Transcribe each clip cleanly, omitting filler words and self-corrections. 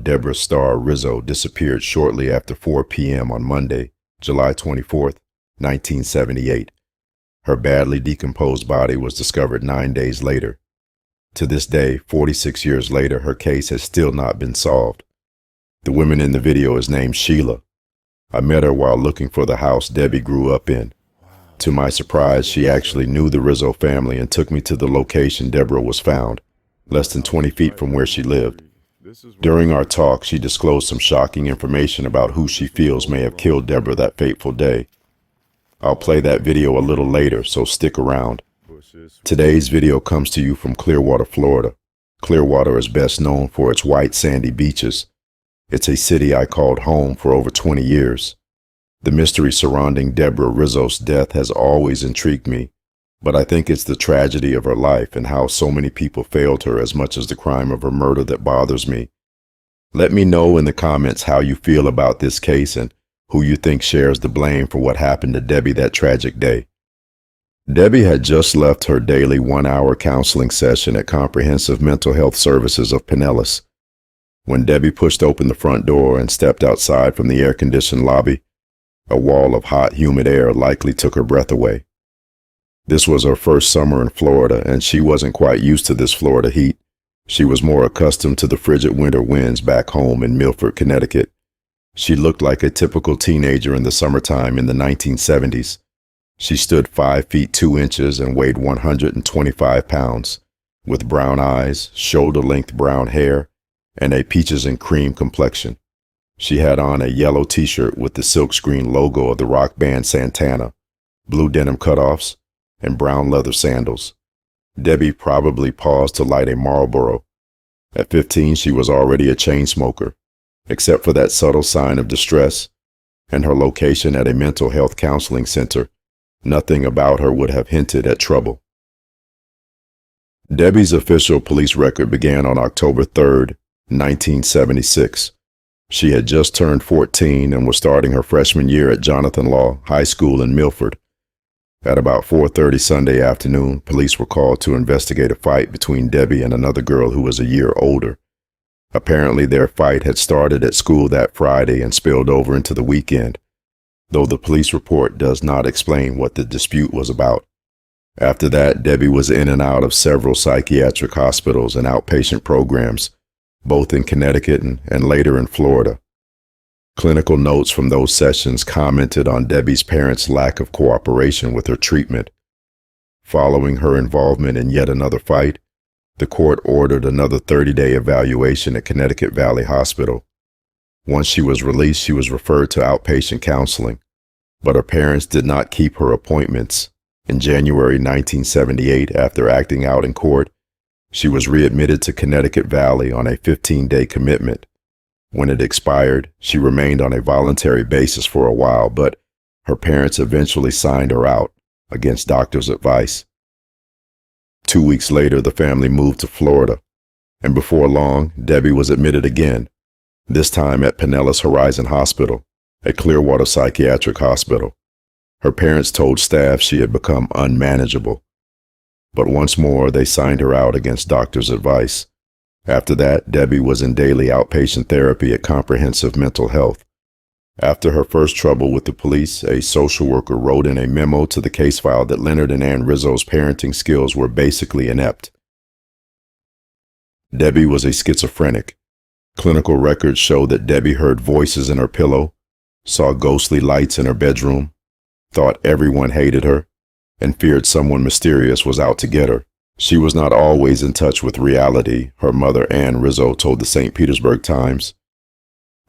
Debra Star Rizo disappeared shortly after 4 p.m. on Monday, July 24, 1978. Her badly decomposed body was discovered 9 days later. To this day, 46 years later, her case has still not been solved. The woman in the video is named Sheila. I met her while looking for the house Debbie grew up in. To my surprise, she actually knew the Rizzo family and took me to the location Debra was found, less than 20 feet from where she lived. During our talk, she disclosed some shocking information about who she feels may have killed Debra that fateful day. I'll play that video a little later, so stick around. Today's video comes to you from Clearwater, Florida. Clearwater is best known for its white sandy beaches. It's a city I called home for over 20 years. The mystery surrounding Debra Rizzo's death has always intrigued me, but I think it's the tragedy of her life and how so many people failed her as much as the crime of her murder that bothers me. Let me know in the comments how you feel about this case and who you think shares the blame for what happened to Debbie that tragic day. Debbie had just left her daily 1-hour counseling session at Comprehensive Mental Health Services of Pinellas. When Debbie pushed open the front door and stepped outside from the air-conditioned lobby, a wall of hot, humid air likely took her breath away. This was her first summer in Florida, and she wasn't quite used to this Florida heat. She was more accustomed to the frigid winter winds back home in Milford, Connecticut. She looked like a typical teenager in the summertime in the 1970s. She stood 5 feet 2 inches and weighed 125 pounds, with brown eyes, shoulder-length brown hair, and a peaches and cream complexion. She had on a yellow t-shirt with the silkscreen logo of the rock band Santana, blue denim cutoffs, and brown leather sandals. Debbie probably paused to light a Marlboro. At 15, she was already a chain smoker, except for that subtle sign of distress and her location at a mental health counseling center. Nothing about her would have hinted at trouble. Debbie's official police record began on October 3, 1976. She had just turned 14 and was starting her freshman year at Jonathan Law High School in Milford. At about 4:30 Sunday afternoon, police were called to investigate a fight between Debbie and another girl who was a year older. Apparently, their fight had started at school that Friday and spilled over into the weekend, though the police report does not explain what the dispute was about. After that, Debbie was in and out of several psychiatric hospitals and outpatient programs, both in Connecticut and later in Florida. Clinical notes from those sessions commented on Debbie's parents' lack of cooperation with her treatment. Following her involvement in yet another fight, the court ordered another 30-day evaluation at Connecticut Valley Hospital. Once she was released, she was referred to outpatient counseling, but her parents did not keep her appointments. In January 1978, after acting out in court, she was readmitted to Connecticut Valley on a 15-day commitment. When it expired, she remained on a voluntary basis for a while, but her parents eventually signed her out, against doctors' advice. 2 weeks later, the family moved to Florida, and before long, Debbie was admitted again, this time at Pinellas Horizon Hospital, a Clearwater psychiatric hospital. Her parents told staff she had become unmanageable. But once more, they signed her out against doctors' advice. After that, Debbie was in daily outpatient therapy at Comprehensive Mental Health. After her first trouble with the police, a social worker wrote in a memo to the case file that Leonard and Ann Rizzo's parenting skills were basically inept. Debbie was a schizophrenic. Clinical records show that Debbie heard voices in her pillow, saw ghostly lights in her bedroom, thought everyone hated her, and feared someone mysterious was out to get her. She was not always in touch with reality, her mother Ann Rizzo told the St. Petersburg Times.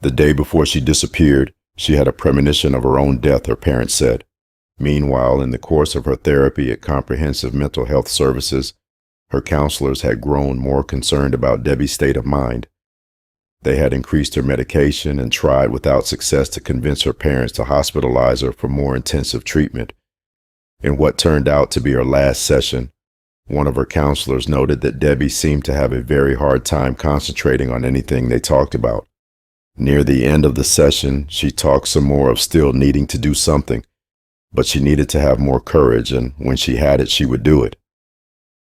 The day before she disappeared, she had a premonition of her own death, her parents said. Meanwhile, in the course of her therapy at Comprehensive Mental Health Services, her counselors had grown more concerned about Debbie's state of mind. They had increased her medication and tried without success to convince her parents to hospitalize her for more intensive treatment. In what turned out to be her last session, one of her counselors noted that Debbie seemed to have a very hard time concentrating on anything they talked about. Near the end of the session, she talked some more of still needing to do something, but she needed to have more courage, and when she had it, she would do it.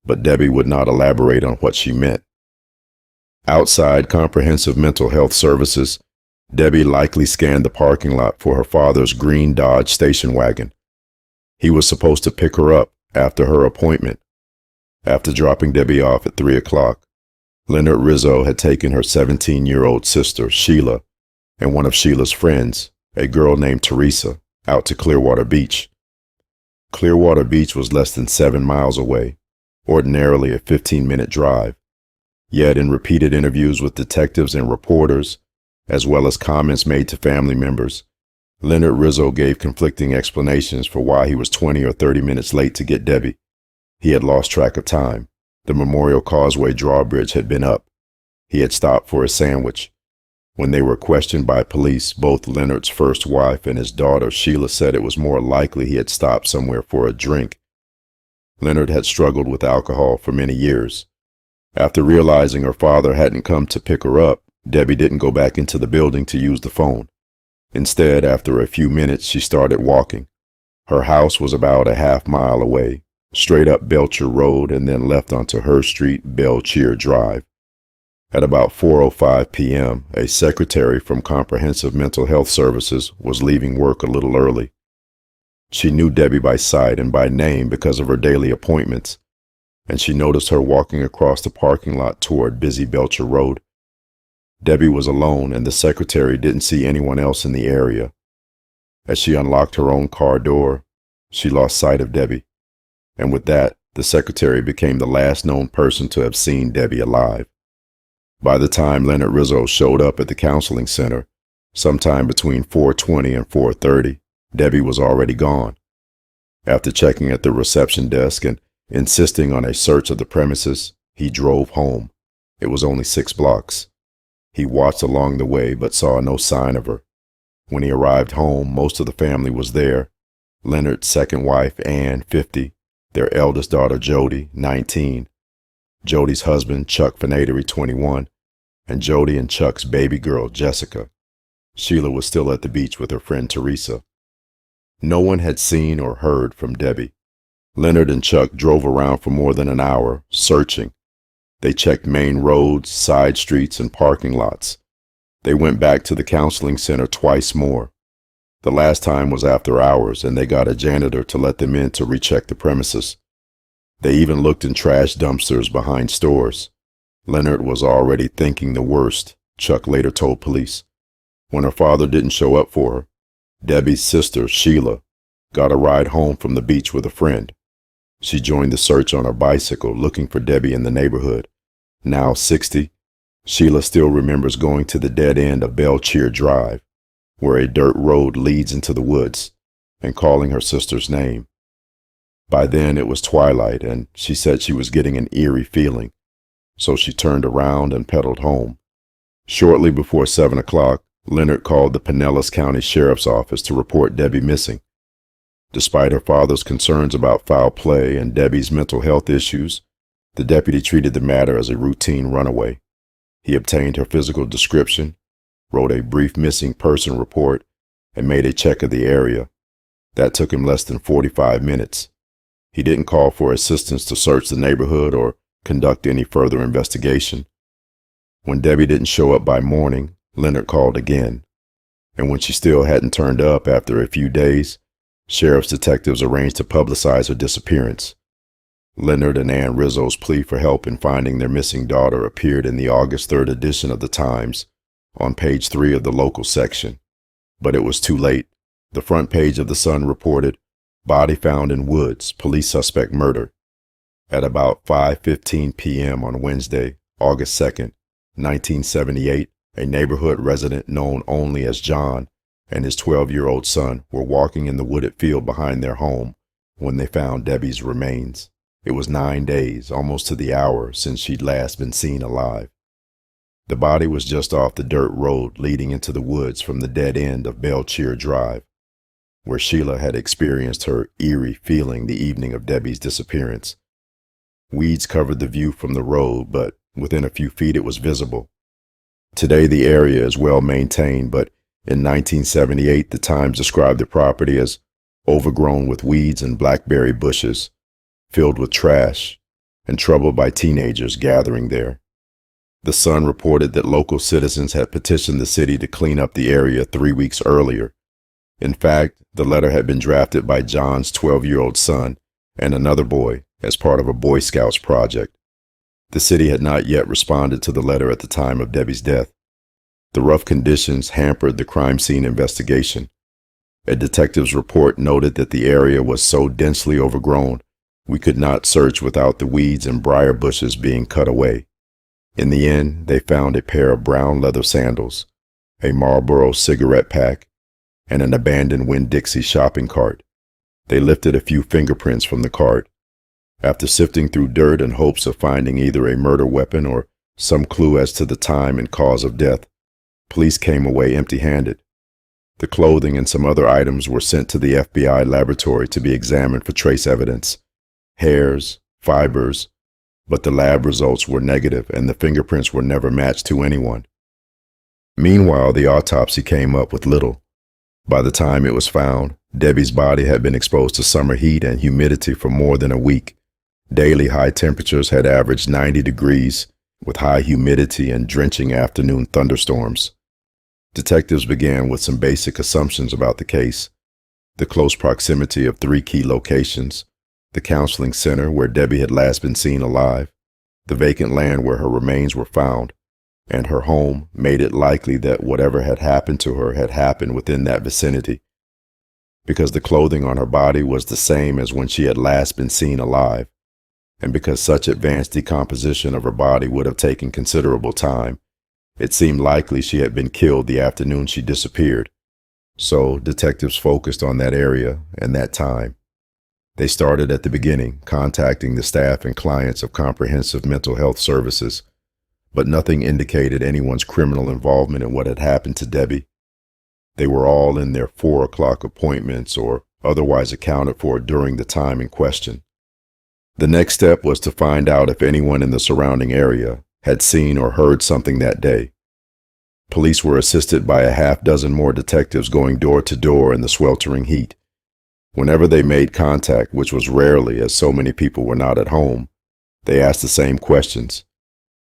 But Debbie would not elaborate on what she meant. Outside Comprehensive Mental Health Services, Debbie likely scanned the parking lot for her father's green Dodge station wagon. He was supposed to pick her up after her appointment. After dropping Debbie off at 3 o'clock, Leonard Rizzo had taken her 17-year-old sister, Sheila, and one of Sheila's friends, a girl named Teresa, out to Clearwater Beach. Clearwater Beach was less than 7 miles away, ordinarily a 15-minute drive. Yet in repeated interviews with detectives and reporters, as well as comments made to family members, Leonard Rizzo gave conflicting explanations for why he was 20 or 30 minutes late to get Debbie. He had lost track of time. The Memorial Causeway drawbridge had been up. He had stopped for a sandwich. When they were questioned by police, both Leonard's first wife and his daughter, Sheila, said it was more likely he had stopped somewhere for a drink. Leonard had struggled with alcohol for many years. After realizing her father hadn't come to pick her up, Debbie didn't go back into the building to use the phone. Instead, after a few minutes, she started walking. Her house was about a half-mile away, straight up Belcher Road and then left onto Her Street, Belchier Drive. At about 4:05 p.m., a secretary from Comprehensive Mental Health Services was leaving work a little early. She knew Debbie by sight and by name because of her daily appointments, and she noticed her walking across the parking lot toward busy Belcher Road. Debbie was alone, and the secretary didn't see anyone else in the area. As she unlocked her own car door, she lost sight of Debbie, and with that, the secretary became the last known person to have seen Debbie alive. By the time Leonard Rizzo showed up at the counseling center, sometime between 4:20 and 4:30, Debbie was already gone. After checking at the reception desk and insisting on a search of the premises, he drove home. It was only 6 blocks. He watched along the way but saw no sign of her. When he arrived home, most of the family was there. Leonard's second wife, Ann, 50, their eldest daughter, Jody, 19, Jody's husband, Chuck Finatary, 21, and Jody and Chuck's baby girl, Jessica. Sheila was still at the beach with her friend Teresa. No one had seen or heard from Debbie. Leonard and Chuck drove around for more than an hour, searching. They checked main roads, side streets, and parking lots. They went back to the counseling center twice more. The last time was after hours, and they got a janitor to let them in to recheck the premises. They even looked in trash dumpsters behind stores. Leonard was already thinking the worst, Chuck later told police. When her father didn't show up for her, Debbie's sister, Sheila, got a ride home from the beach with a friend. She joined the search on her bicycle, looking for Debbie in the neighborhood. Now 60, Sheila still remembers going to the dead end of Belchier Drive, where a dirt road leads into the woods, and calling her sister's name. By then it was twilight, and she said she was getting an eerie feeling, so she turned around and pedaled home. Shortly before 7 o'clock, Leonard called the Pinellas County Sheriff's Office to report Debbie missing. Despite her father's concerns about foul play and Debbie's mental health issues, the deputy treated the matter as a routine runaway. He obtained her physical description, wrote a brief missing person report, and made a check of the area. That took him less than 45 minutes. He didn't call for assistance to search the neighborhood or conduct any further investigation. When Debbie didn't show up by morning, Leonard called again. And when she still hadn't turned up after a few days, sheriff's detectives arranged to publicize her disappearance. Leonard and Ann Rizzo's plea for help in finding their missing daughter appeared in the August 3rd edition of the Times, on page 3 of the local section. But it was too late. The front page of the Sun reported, "Body found in woods, police suspect murdered." At about 5:15 p.m. on Wednesday, August 2nd, 1978, a neighborhood resident known only as John and his 12-year-old son were walking in the wooded field behind their home when they found Debbie's remains. It was 9 days, almost to the hour, since she'd last been seen alive. The body was just off the dirt road leading into the woods from the dead end of Belchier Drive, where Sheila had experienced her eerie feeling the evening of Debbie's disappearance. Weeds covered the view from the road, but within a few feet it was visible. Today the area is well maintained, but in 1978 the Times described the property as overgrown with weeds and blackberry bushes, filled with trash, and troubled by teenagers gathering there. The Sun reported that local citizens had petitioned the city to clean up the area 3 weeks earlier. In fact, the letter had been drafted by John's 12-year-old son and another boy as part of a Boy Scouts project. The city had not yet responded to the letter at the time of Debbie's death. The rough conditions hampered the crime scene investigation. A detective's report noted that the area was so densely overgrown, we could not search without the weeds and briar bushes being cut away. In the end, they found a pair of brown leather sandals, a Marlboro cigarette pack, and an abandoned Winn-Dixie shopping cart. They lifted a few fingerprints from the cart. After sifting through dirt in hopes of finding either a murder weapon or some clue as to the time and cause of death, police came away empty-handed. The clothing and some other items were sent to the FBI laboratory to be examined for trace evidence, hairs, fibers, but the lab results were negative and the fingerprints were never matched to anyone. Meanwhile, the autopsy came up with little. By the time it was found, Debbie's body had been exposed to summer heat and humidity for more than a week. Daily high temperatures had averaged 90 degrees, with high humidity and drenching afternoon thunderstorms. Detectives began with some basic assumptions about the case: the close proximity of 3 key locations, the counseling center where Debbie had last been seen alive, the vacant land where her remains were found, and her home made it likely that whatever had happened to her had happened within that vicinity. Because the clothing on her body was the same as when she had last been seen alive, and because such advanced decomposition of her body would have taken considerable time, it seemed likely she had been killed the afternoon she disappeared. So detectives focused on that area and that time. They started at the beginning, contacting the staff and clients of comprehensive mental health services, but nothing indicated anyone's criminal involvement in what had happened to Debbie. They were all in their 4 o'clock appointments or otherwise accounted for during the time in question. The next step was to find out if anyone in the surrounding area had seen or heard something that day. Police were assisted by a half-dozen more detectives going door to door in the sweltering heat. Whenever they made contact, which was rarely as so many people were not at home, they asked the same questions.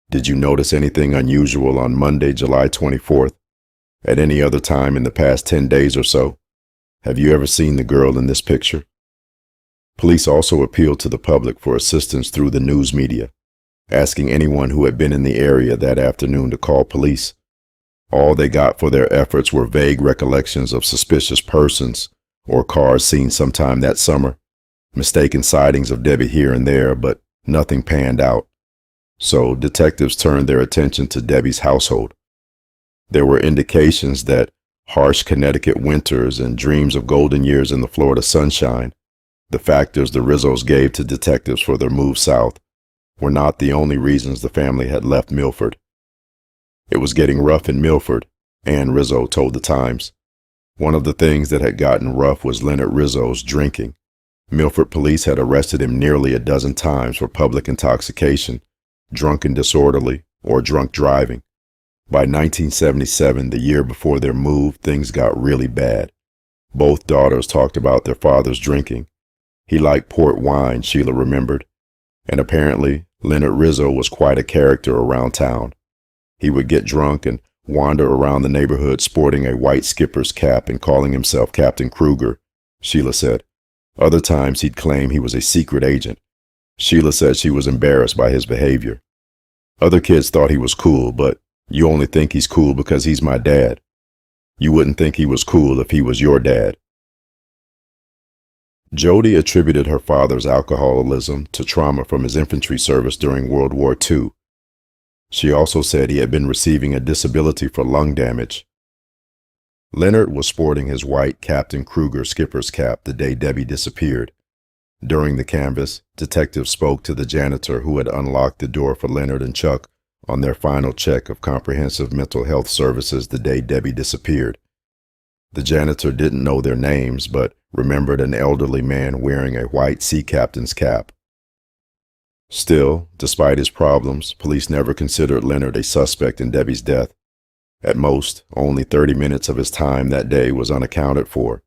Did you notice anything unusual on Monday, July 24th? At any other time in the past 10 days or so? Have you ever seen the girl in this picture? Police also appealed to the public for assistance through the news media, asking anyone who had been in the area that afternoon to call police. All they got for their efforts were vague recollections of suspicious persons or cars seen sometime that summer, mistaken sightings of Debbie here and there, but nothing panned out. So detectives turned their attention to Debbie's household. There were indications that harsh Connecticut winters and dreams of golden years in the Florida sunshine, the factors the Rizzos gave to detectives for their move south, were not the only reasons the family had left Milford. It was getting rough in Milford, Ann Rizzo told the Times. One of the things that had gotten rough was Leonard Rizzo's drinking. Milford police had arrested him nearly a dozen times for public intoxication, drunk and disorderly, or drunk driving. By 1977, the year before their move, things got really bad. Both daughters talked about their father's drinking. He liked port wine, Sheila remembered, and apparently Leonard Rizzo was quite a character around town. He would get drunk and wander around the neighborhood sporting a white skipper's cap and calling himself Captain Kruger, Sheila said. Other times he'd claim he was a secret agent. Sheila said she was embarrassed by his behavior. Other kids thought he was cool, but you only think he's cool because he's my dad. You wouldn't think he was cool if he was your dad. Jody attributed her father's alcoholism to trauma from his infantry service during World War II. She also said he had been receiving a disability for lung damage. Leonard was sporting his white Captain Kruger skipper's cap the day Debbie disappeared. During the canvass, detectives spoke to the janitor who had unlocked the door for Leonard and Chuck on their final check of comprehensive mental health services the day Debbie disappeared. The janitor didn't know their names, but remembered an elderly man wearing a white sea captain's cap. Still, despite his problems, police never considered Leonard a suspect in Debbie's death. At most, only 30 minutes of his time that day was unaccounted for.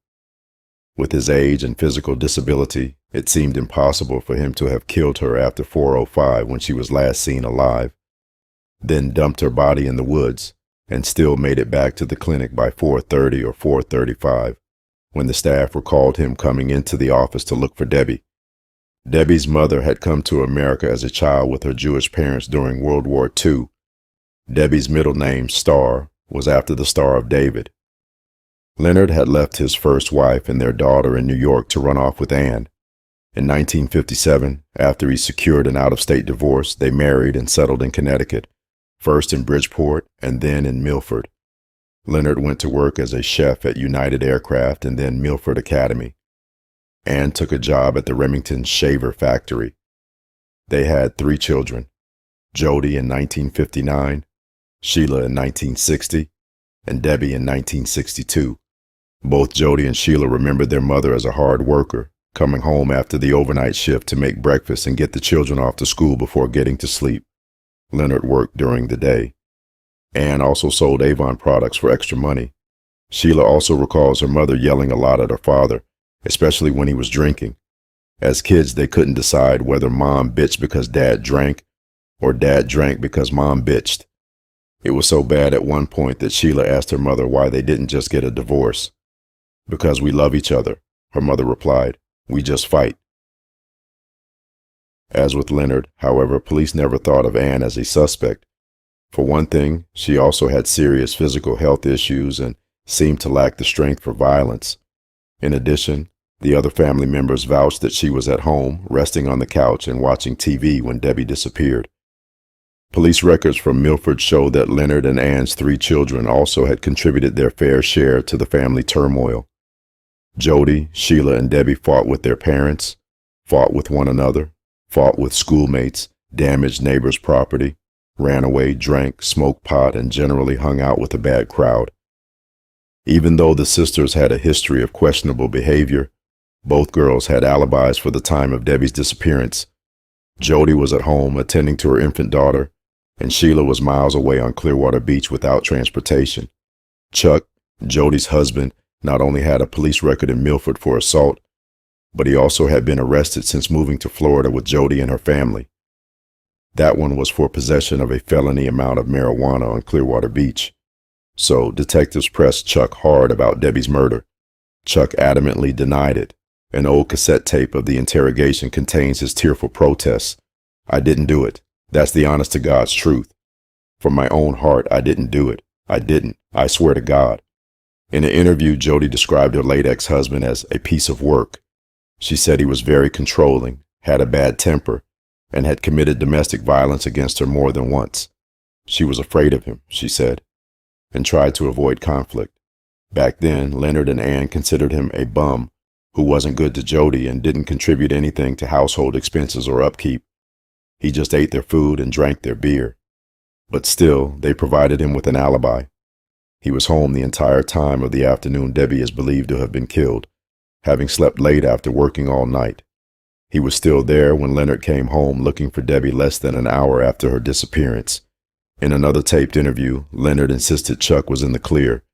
With his age and physical disability, it seemed impossible for him to have killed her after 4:05 when she was last seen alive. then dumped her body in the woods, and still made it back to the clinic by 4:30 or 4:35, when the staff recalled him coming into the office to look for Debbie. Debbie's mother had come to America as a child with her Jewish parents during World War II. Debbie's middle name, Star, was after the Star of David. Leonard had left his first wife and their daughter in New York to run off with Ann. In 1957, after he secured an out-of-state divorce, they married and settled in Connecticut, first in Bridgeport and then in Milford. Leonard went to work as a chef at United Aircraft and then Milford Academy. Ann took a job at the Remington Shaver Factory. They had 3 children, Jody in 1959, Sheila in 1960, and Debbie in 1962. Both Jody and Sheila remembered their mother as a hard worker, coming home after the overnight shift to make breakfast and get the children off to school before getting to sleep. Leonard worked during the day. Ann also sold Avon products for extra money. Sheila also recalls her mother yelling a lot at her father, especially when he was drinking. As kids, they couldn't decide whether mom bitched because dad drank or dad drank because mom bitched. It was so bad at one point that Sheila asked her mother why they didn't just get a divorce. "Because we love each other," her mother replied. "We just fight." As with Leonard, however, police never thought of Ann as a suspect. For one thing, she also had serious physical health issues and seemed to lack the strength for violence. In addition, the other family members vouched that she was at home, resting on the couch and watching TV when Debbie disappeared. Police records from Milford show that Leonard and Ann's 3 children also had contributed their fair share to the family turmoil. Jody, Sheila, and Debbie fought with their parents, fought with one another, fought with schoolmates, damaged neighbors' property, ran away, drank, smoked pot, and generally hung out with a bad crowd. Even though the sisters had a history of questionable behavior, both girls had alibis for the time of Debbie's disappearance. Jody was at home attending to her infant daughter, and Sheila was miles away on Clearwater Beach without transportation. Chuck, Jody's husband, not only had a police record in Milford for assault, but he also had been arrested since moving to Florida with Jody and her family. That one was for possession of a felony amount of marijuana on Clearwater Beach. So detectives pressed Chuck hard about Debbie's murder. Chuck adamantly denied it. An old cassette tape of the interrogation contains his tearful protests. "I didn't do it. That's the honest to God's truth. From my own heart, I didn't do it. I didn't. I swear to God." In an interview, Jody described her late ex-husband as a piece of work. She said he was very controlling, had a bad temper, and had committed domestic violence against her more than once. She was afraid of him, she said, and tried to avoid conflict. Back then, Leonard and Ann considered him a bum who wasn't good to Jody and didn't contribute anything to household expenses or upkeep. He just ate their food and drank their beer. But still, they provided him with an alibi. He was home the entire time of the afternoon Debbie is believed to have been killed, having slept late after working all night. He was still there when Leonard came home looking for Debbie less than an hour after her disappearance. In another taped interview, Leonard insisted Chuck was in the clear.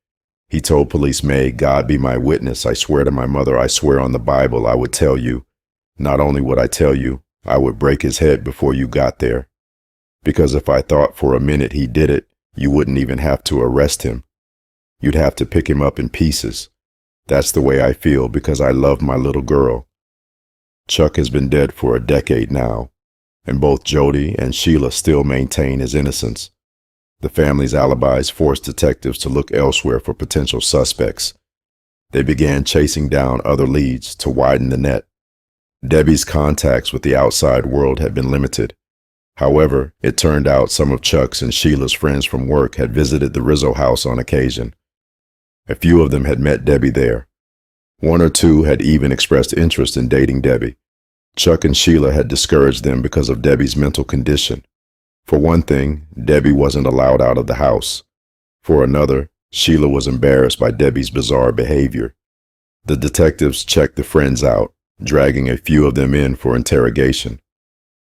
He told police, "May God be my witness. I swear to my mother, I swear on the Bible, I would tell you. Not only would I tell you, I would break his head before you got there. Because if I thought for a minute he did it, you wouldn't even have to arrest him. You'd have to pick him up in pieces. That's the way I feel because I love my little girl." Chuck has been dead for a decade now, and both Jody and Sheila still maintain his innocence. The family's alibis forced detectives to look elsewhere for potential suspects. They began chasing down other leads to widen the net. Debbie's contacts with the outside world had been limited. However, it turned out some of Chuck's and Sheila's friends from work had visited the Rizzo house on occasion. A few of them had met Debbie there. One or two had even expressed interest in dating Debbie. Chuck and Sheila had discouraged them because of Debbie's mental condition. For one thing, Debbie wasn't allowed out of the house. For another, Sheila was embarrassed by Debbie's bizarre behavior. The detectives checked the friends out, dragging a few of them in for interrogation.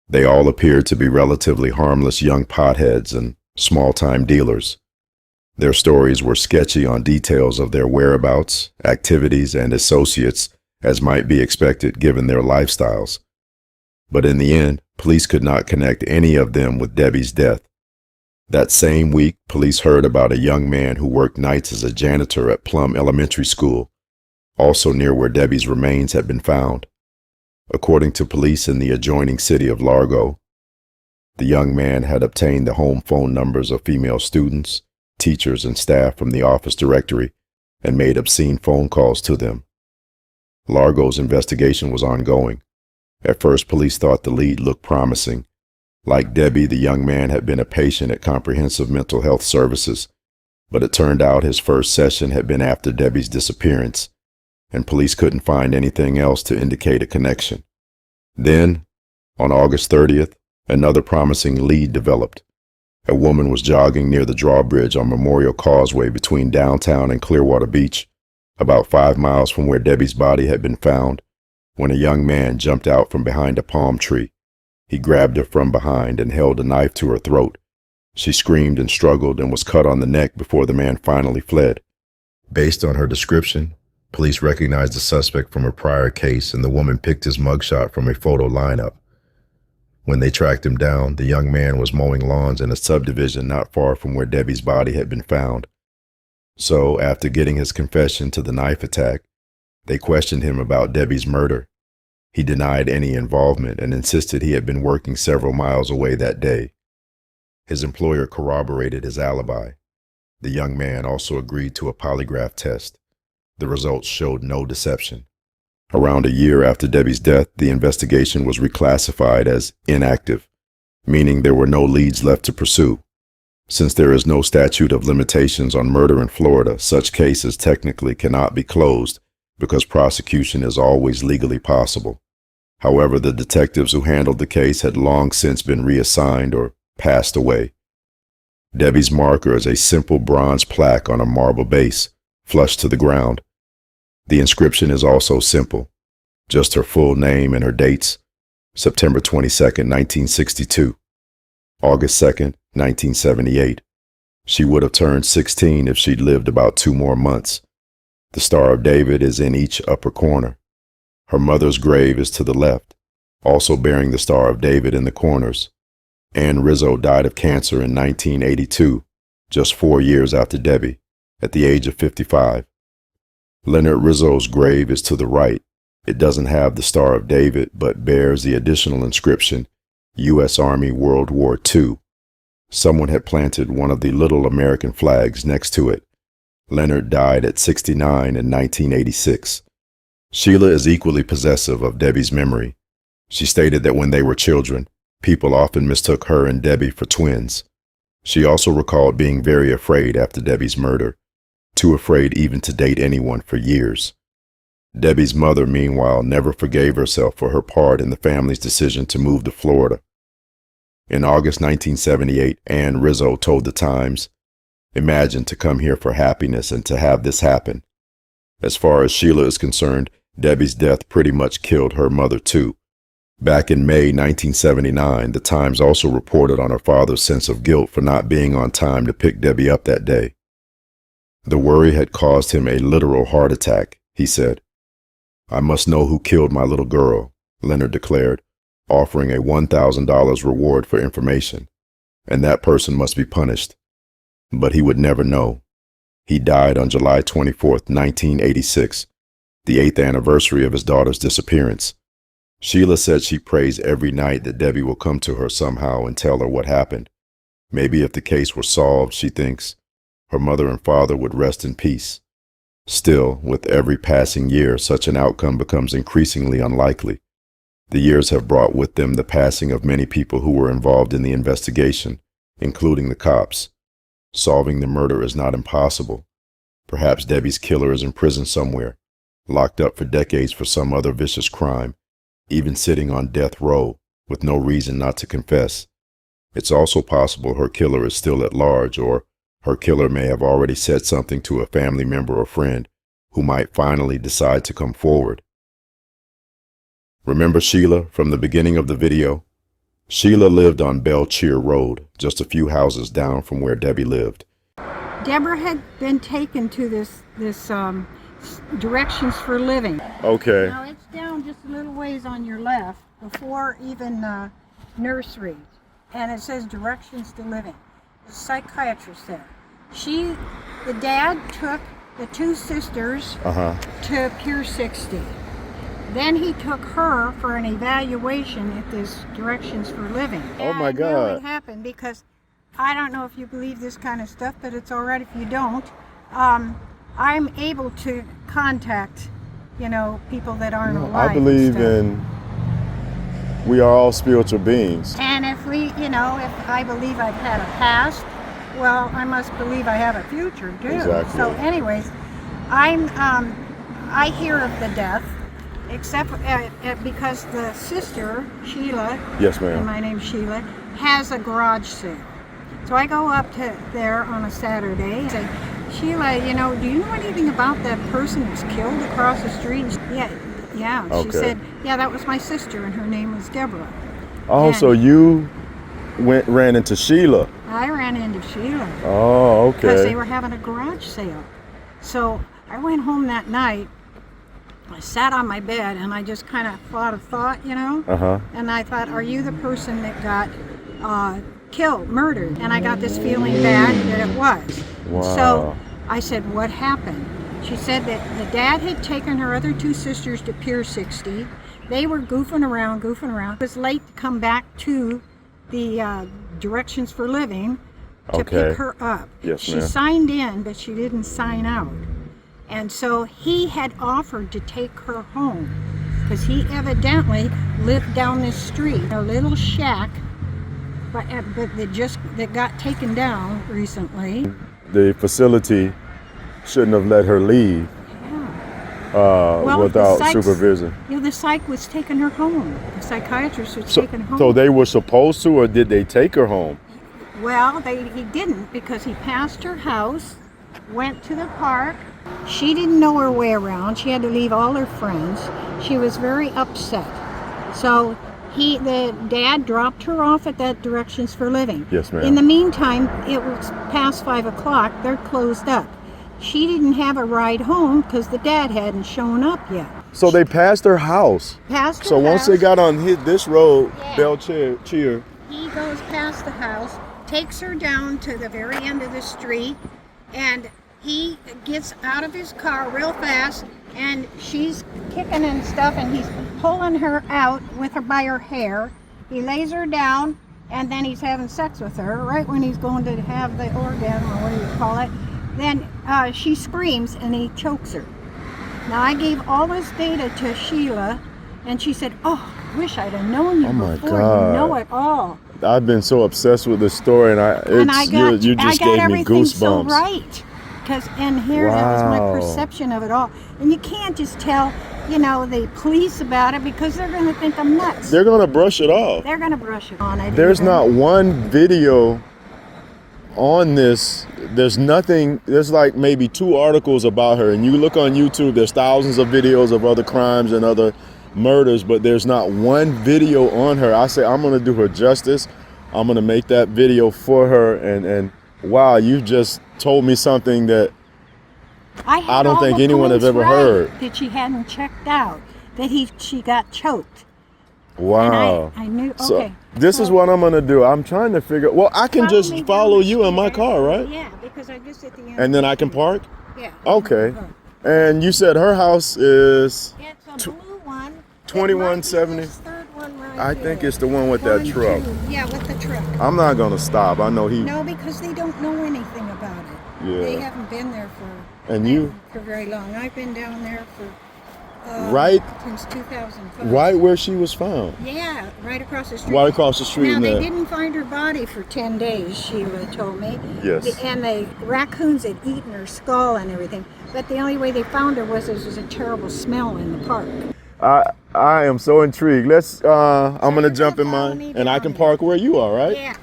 They all appeared to be relatively harmless young potheads and small-time dealers. Their stories were sketchy on details of their whereabouts, activities, and associates, as might be expected given their lifestyles. But in the end, police could not connect any of them with Debbie's death. That same week, police heard about a young man who worked nights as a janitor at Plum Elementary School, also near where Debbie's remains had been found. According to police in the adjoining city of Largo, the young man had obtained the home phone numbers of female students, teachers, and staff from the office directory and made obscene phone calls to them. Largo's investigation was ongoing. At first, police thought the lead looked promising. Like Debbie, the young man had been a patient at Comprehensive Mental Health Services, but it turned out his first session had been after Debbie's disappearance, and police couldn't find anything else to indicate a connection. Then, on August 30th, another promising lead developed. A woman was jogging near the drawbridge on Memorial Causeway between downtown and Clearwater Beach, about 5 miles from where Debbie's body had been found, when a young man jumped out from behind a palm tree. He grabbed her from behind and held a knife to her throat. She screamed and struggled and was cut on the neck before the man finally fled. Based on her description, police recognized the suspect from a prior case, and the woman picked his mugshot from a photo lineup. When they tracked him down, the young man was mowing lawns in a subdivision not far from where Debbie's body had been found. So, after getting his confession to the knife attack, they questioned him about Debbie's murder. He denied any involvement and insisted he had been working several miles away that day. His employer corroborated his alibi. The young man also agreed to a polygraph test. The results showed no deception. Around a year after Debbie's death, the investigation was reclassified as inactive, meaning there were no leads left to pursue. Since there is no statute of limitations on murder in Florida, such cases technically cannot be closed because prosecution is always legally possible. However, the detectives who handled the case had long since been reassigned or passed away. Debbie's marker is a simple bronze plaque on a marble base, flush to the ground. The inscription is also simple, just her full name and her dates: September 22nd, 1962, August 2nd, 1978. She would have turned 16 if she'd lived about 2 more months. The Star of David is in each upper corner. Her mother's grave is to the left, also bearing the Star of David in the corners. Rizzo died of cancer in 1982, just 4 years after Debbie, at the age of 55. Rizzo's grave is to the right. It doesn't have the Star of David, but bears the additional inscription, U.S. Army World War II. Someone had planted one of the little American flags next to it. Leonard died at 69 in 1986. Sheila is equally possessive of Debbie's memory. She stated that when they were children, people often mistook her and Debbie for twins. She also recalled being very afraid after Debbie's murder, too afraid even to date anyone for years. Debbie's mother, meanwhile, never forgave herself for her part in the family's decision to move to Florida. In August 1978, Rizzo told the Times, "Imagine to come here for happiness and to have this happen." As far as Sheila is concerned, Debbie's death pretty much killed her mother too. Back in May 1979, the Times also reported on her father's sense of guilt for not being on time to pick Debbie up that day. The worry had caused him a literal heart attack, he said. "I must know who killed my little girl," Leonard declared, offering a $1,000 reward for information, "and that person must be punished." But he would never know. He died on July 24, 1986, the 8th anniversary of his daughter's disappearance. Sheila said she prays every night that Debbie will come to her somehow and tell her what happened. Maybe if the case were solved, she thinks, her mother and father would rest in peace. Still, with every passing year, such an outcome becomes increasingly unlikely. The years have brought with them the passing of many people who were involved in the investigation, including the cops. Solving the murder is not impossible. Perhaps Debbie's killer is in prison somewhere, locked up for decades for some other vicious crime, even sitting on death row with no reason not to confess. It's also possible her killer is still at large, or her killer may have already said something to a family member or friend who might finally decide to come forward. Remember Sheila from the beginning of the video? Sheila lived on Belchier Road, just a few houses down from where Debbie lived. Debra had been taken to this directions for living. Okay. Now it's down just a little ways on your left before even nursery, and it says directions to living. psychiatrist there. The dad took the two sisters to Pier 60. Then he took her for an evaluation at this Directions for Living. Oh my And I know God. it happened because I don't know if you believe this kind of stuff, but it's all right if you don't. I'm able to contact, people that aren't alive. I believe we are all spiritual beings. And if if I believe I've had a past, well, I must believe I have a future too. Exactly. So, anyways, I hear of the death, except because the sister Sheila, Yes, and ma'am. my name's Sheila, has a garage sale. So I go up to there on a Saturday and say, Sheila, do you know anything about that person that was killed across the street? Yeah. She Okay. said, yeah, that was my sister, and her name was Debra. Oh, And so you ran into Sheila. I ran into Sheila Oh, because they okay. were having a garage sale. So I went home that night. I sat on my bed and I just kind of thought a thought, And I thought, are you the person that got killed, murdered? And I got this feeling bad that it was. Wow. So I said, what happened? She said that the dad had taken her other two sisters to Pier 60. They were goofing around. It was late to come back to the Directions for Living to Okay. pick her up. Yes, she ma'am. signed in, but she didn't sign out. And so he had offered to take her home because he evidently lived down this street, a little shack, but that got taken down recently. The facility shouldn't have let her leave Well, without the psychs- supervision. The psych was taking her home. The psychiatrist was taking her home. So they were supposed to, or did they take her home? Well, he didn't because he passed her house, went to the park. She didn't know her way around. She had to leave all her friends. She was very upset. So the dad dropped her off at that Directions for Living. Yes, ma'am. In the meantime, it was past 5 o'clock. They're closed up. She didn't have a ride home because the dad hadn't shown up yet. So they passed her house. Past her So once they house, got on this road, Yeah. Bell Cheer, he goes past the house, takes her down to the very end of the street, and he gets out of his car real fast, and she's kicking and stuff, and he's pulling her out by her hair. He lays her down, and then he's having sex with her right when he's going to have the orgasm, or what do you call it. Then she screams, and he chokes her. Now, I gave all this data to Sheila, and she said, oh, I wish I'd have known you Oh my before. God. You know it all. I've been so obsessed with this story, and you just gave me everything so goosebumps. right. That was my Wow. perception of it all. And you can't just tell, the police about it because they're going to think I'm nuts. They're gonna brush it off. They're going to brush it on it. There's not one video on this. There's nothing. There's like maybe 2 articles about her, and you look on YouTube, there's thousands of videos of other crimes and other murders, but there's not one video on her. I say I'm gonna do her justice. I'm gonna make that video for her, and wow, you just told me something that I don't think anyone has ever heard. That she hadn't checked out. That she got choked. Wow. And I knew. So Okay. this is what I'm gonna do. I'm trying to figure. Well, I can Follow just me down follow the you in my street. car, right? Yeah, because I just at the end. And then I can park. Yeah. Okay. And you said her house is It's a blue one. 2170. This third one right I there. think it's the one with that 1, truck. 2. Yeah, with the truck. I'm not gonna stop. I know he. No, because they don't know anything about it. Yeah. They haven't been there And you for very long. I've been down there for right since 2005. right where she was found. Yeah, right across the street. Right across the street. Now, in they there. didn't find her body for 10 days, Sheila told me. Yes. And the raccoons had eaten her skull and everything. But the only way they found her was there was a terrible smell in the park. I am so intrigued. Let's. I'm gonna you're jump in gonna follow mine, me and I down can there. park where you are, right? Yeah.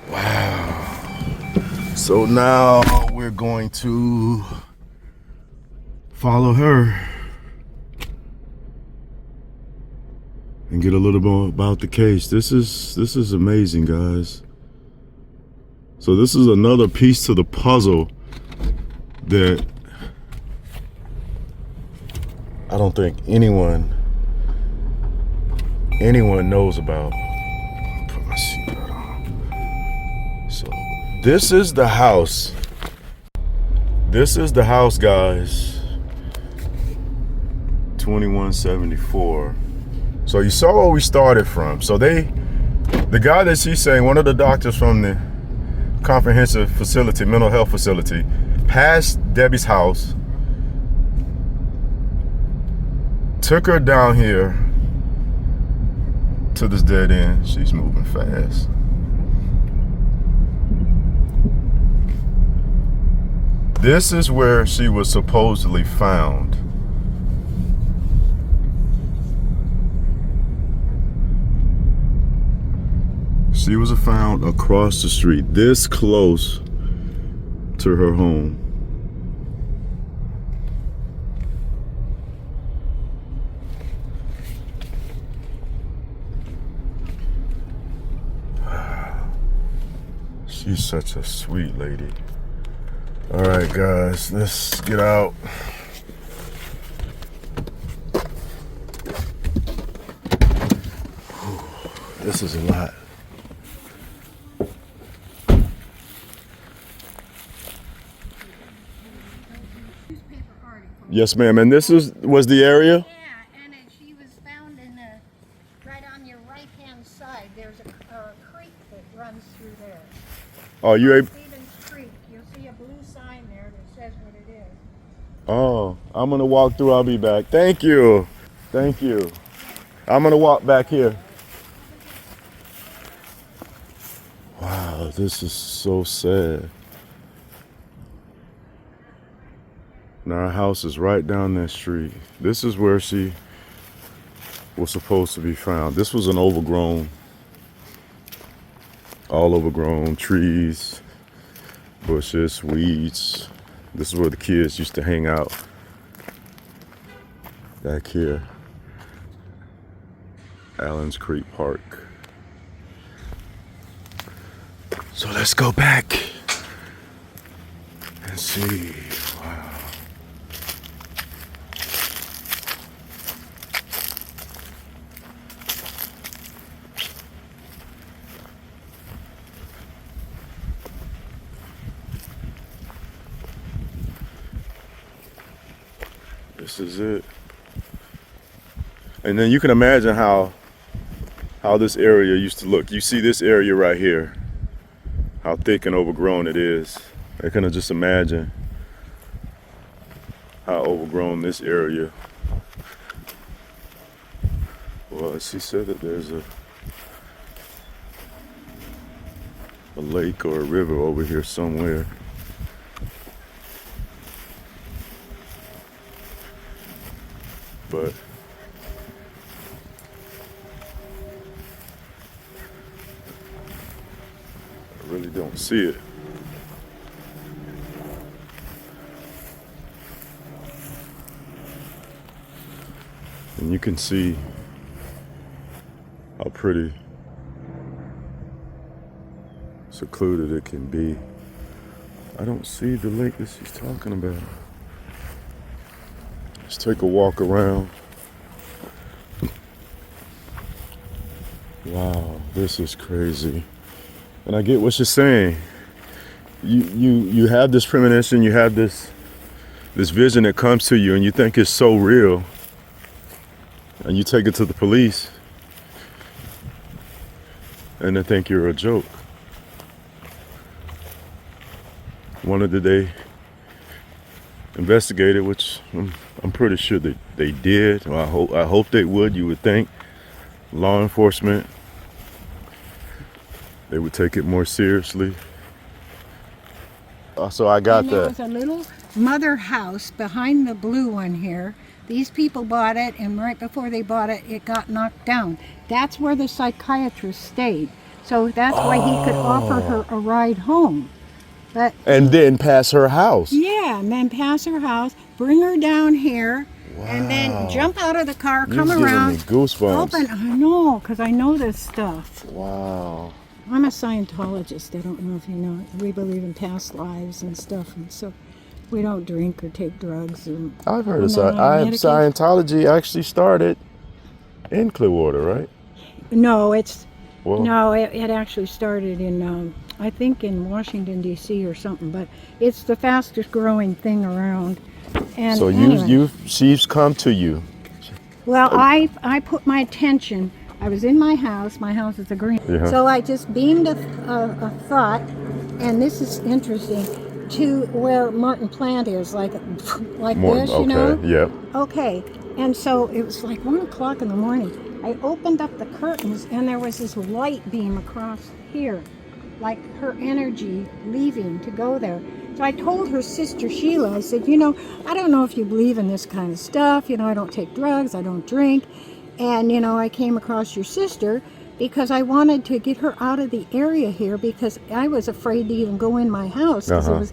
So now we're going to follow her and get a little more about the case. This is amazing, guys. So this is another piece to the puzzle that I don't think anyone knows about. Put my seatbelt on. So This is the house. This is the house, guys. 2174. So you saw where we started from. So the guy that she's saying, one of the doctors from the comprehensive facility, mental health facility, passed Debbie's house, took her down here to this dead end. She's moving fast. This is where she was supposedly found. She was found across the street, this close to her home. She's such a sweet lady. All right, guys, let's get out. This is a lot. Yes, ma'am. And this was the area? Yeah, and she was found in right on your right-hand side. There's a creek that runs through there. Oh, you able? Stevens Creek. You'll see a blue sign there that says what it is. Oh, I'm gonna walk through. I'll be back. Thank you. Thank you. I'm gonna walk back here. Wow, this is so sad. Now our house is right down that street. This is where she was supposed to be found. This was an overgrown, all overgrown trees, bushes, weeds. This is where the kids used to hang out. Back here, Allen's Creek Park. So let's go back and see. Wow. This is it. And then you can imagine how this area used to look. You see this area right here, how thick and overgrown it is. I can just imagine how overgrown this area was. She said that there's a lake or a river over here somewhere. But I really don't see it. And you can see how pretty secluded it can be. I don't see the lake that she's talking about. Let's take a walk around. Wow, this is crazy. And I get what you're saying. You have this premonition, you have this vision that comes to you and you think it's so real. And you take it to the police and they think you're a joke. Wonder did they investigate it, which I'm pretty sure that they did. Well, I hope they would. You would think law enforcement, they would take it more seriously. So I got and there that. was a little mother house behind the blue one here. These people bought it, and right before they bought it, it got knocked down. That's where the psychiatrist stayed. So that's why he could offer her a ride home. But And then pass her house. yeah, and then pass her house, bring her down here, and then jump out of the car, come You're around, giving me goosebumps. open. I know, because I know this stuff. Wow. I'm a Scientologist. I don't know if you know it. We believe in past lives and stuff, and so we don't drink or take drugs. Or I've heard of medication. Scientology actually started in Clearwater, right? No, it's Well, no. It actually started in I think in Washington D.C. or something, but it's the fastest growing thing around. And So anyway, she's come to you. well, I put my attention. I was in my house. My house is a green. Yeah. So I just beamed a thought, and this is interesting, to where Martin Plant is, like this, you know? Okay, yep. Okay, and so it was like 1 o'clock in the morning. I opened up the curtains, and there was this light beam across here, like her energy leaving to go there. So I told her sister Sheila, I said, you know, I don't know if you believe in this kind of stuff. You know, I don't take drugs, I don't drink. And, you know, I came across your sister because I wanted to get her out of the area here because I was afraid to even go in my house because there was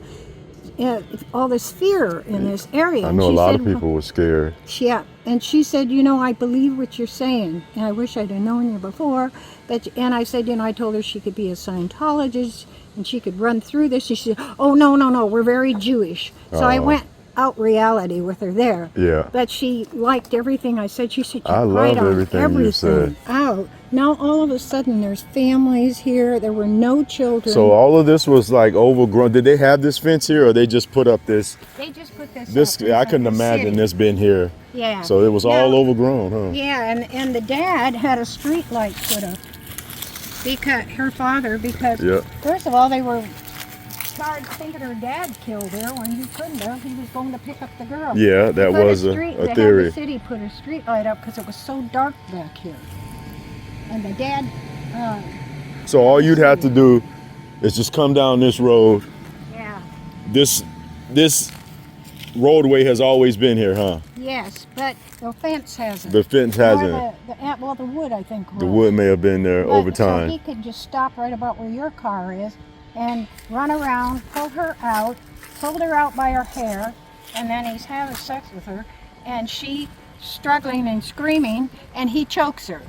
all this fear in this area. I know a lot of people were scared. Yeah, and she said, you know, I believe what you're saying, and I wish I'd have known you before. And I said, you know, I told her she could be a Scientologist and she could run through this. She said, oh, no, we're very Jewish. So I went out reality with her there. Yeah. But she liked everything I said. She said, I love everything you said. Out. Now all of a sudden there's families here. There were no children. So all of this was like overgrown. Did they have this fence here, or they just put up this? They just put this. This up. I couldn't imagine this being here. Yeah. So it was all overgrown, huh? Yeah, and the dad had a street light put up. Because her father, first of all, they were started thinking her dad killed her when he couldn't have. He was going to pick up the girl. Yeah, that was a They theory. had the city put a street light up because it was so dark back here. And the dad. So all you'd have to do is just come down this road. Yeah. This roadway has always been here, huh? Yes, but the fence hasn't. The fence hasn't. Well, the wood, I think. The wood may have been there over time. So he could just stop right about where your car is and run around, pulled her out by her hair, and then he's having sex with her, and she struggling and screaming, and he chokes her.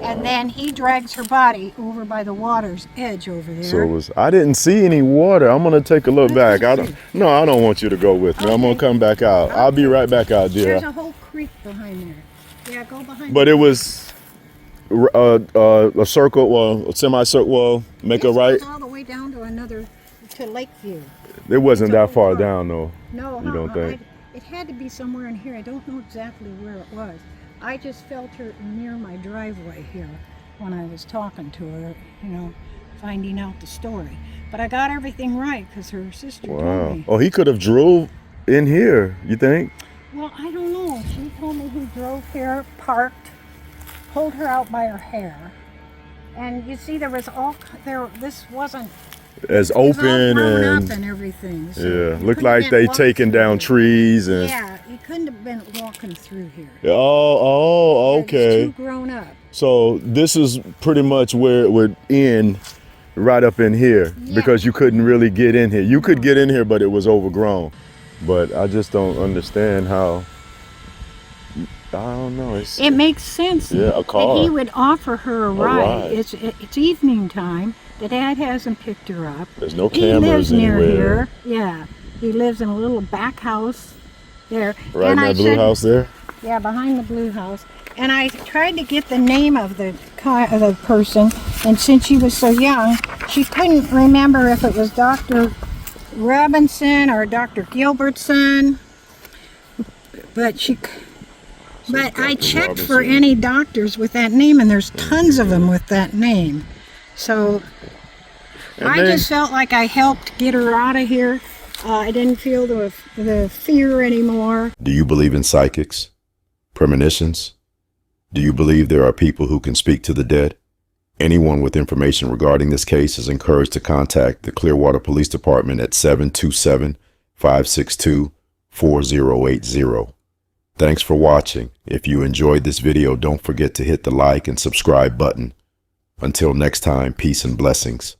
And then he drags her body over by the water's edge over there. So I didn't see any water. I'm gonna take a look back. I don't want you to go with me. Okay. I'm gonna come back out. Okay. I'll be right back out, dear. There's a whole creek behind there. Yeah, go behind. But it was a circle, well, a semicircle. Well, make a right. Goes all the way down to Lakeview. It wasn't that far down, though. No, you don't think? It had to be somewhere in here. I don't know exactly where it was. I just felt her near my driveway here when I was talking to her, you know, finding out the story. But I got everything right because her sister told me. Oh, he could have drove in here, you think? Well, I don't know. She told me he drove here, parked, pulled her out by her hair. And you see, this wasn't as open and everything. So yeah, looked like they taken down trees and. Yeah, you couldn't have been walking through here. Oh, okay. It's too grown up. So this is pretty much where it would end, right up in here, because you couldn't really get in here. You could get in here, but it was overgrown. But I just don't understand how. I don't know. It makes sense. Yeah, a car. That he would offer her a ride. It's evening time. The dad hasn't picked her up. There's no cameras He anywhere. lives near here. Yeah, he lives in a little back house there. Right in that blue house there? Yeah, behind the blue house. And I tried to get the name of the person, and since she was so young, she couldn't remember if it was Dr. Robinson or Dr. Gilbertson. But I checked for any doctors with that name, and there's tons of them with that name. So I just felt like I helped get her out of here. I didn't feel the fear anymore. Do you believe in psychics? Premonitions? Do you believe there are people who can speak to the dead? Anyone with information regarding this case is encouraged to contact the Clearwater Police Department at 727-562-4080. Thanks for watching. If you enjoyed this video, don't forget to hit the like and subscribe button. Until next time, peace and blessings.